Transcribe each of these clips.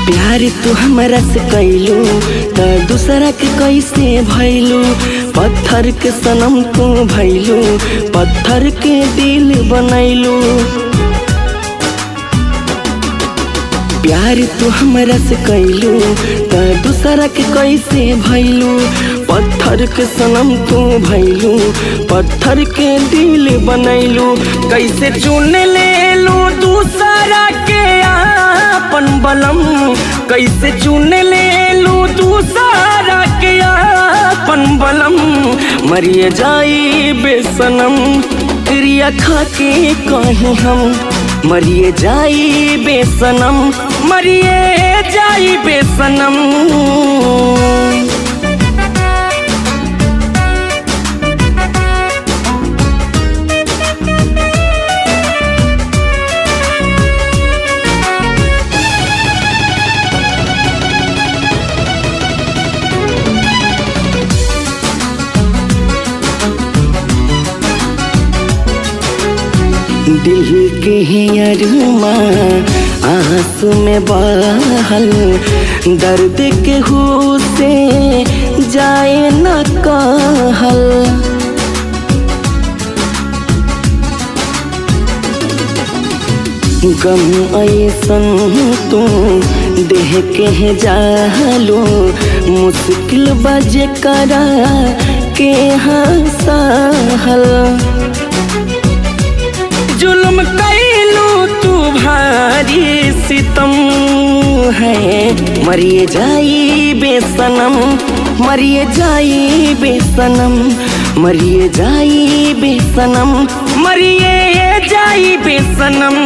प्यार तू हमरा से कैलू त दूसरा के कैसे भैलू। पत्थर के सनम तू भैलू, पत्थर के दिल बनैलू। प्यार तू हमरा से कैलू त दूसरा के कैसे भैलू। पत्थर के सनम तू भैलू, पत्थर के दिल बनैलू। कैसे चुन लेलू दूसरा के अपन बलम, कैसे चुन लेलू दूसरा के अपन बलम। मरिए जाई बेसनम क्रिया खा के कहीं हम, मरिए जाई बेसनम, मरिए जाई बेसनम। दिल के अरमां आंसू में बहल, दर्द के हो से जाए न कहल। गम ऐसन तू देह के जालो, मुश्किल बजे करा के हंसहल। जुल्म कैलू तू भारी सितम है, मरिए जाई बेसनम, मरिए जाई बेसनम, मरिए जाई बेसनम, मरिए जाई बेसनम।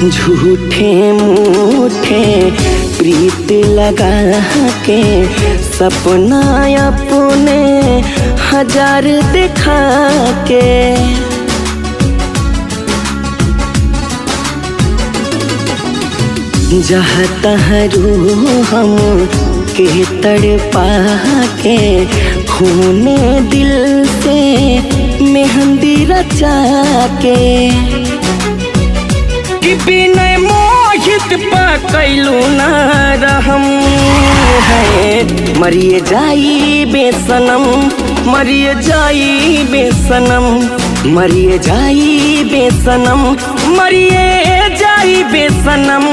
झूठे मूठे प्रीत लगा के सपना अपने हजार दिखा के। जहाँ तहाँ हम के तड़पा के, खूने दिल से मेहंदी रचा के। बिना मोहित पा कैलू ना रहम है, मरिए जाई बेसनम, मरिए जाई बेसनम, मरिए जाई बेसनम, मरिए जाई बेसनम।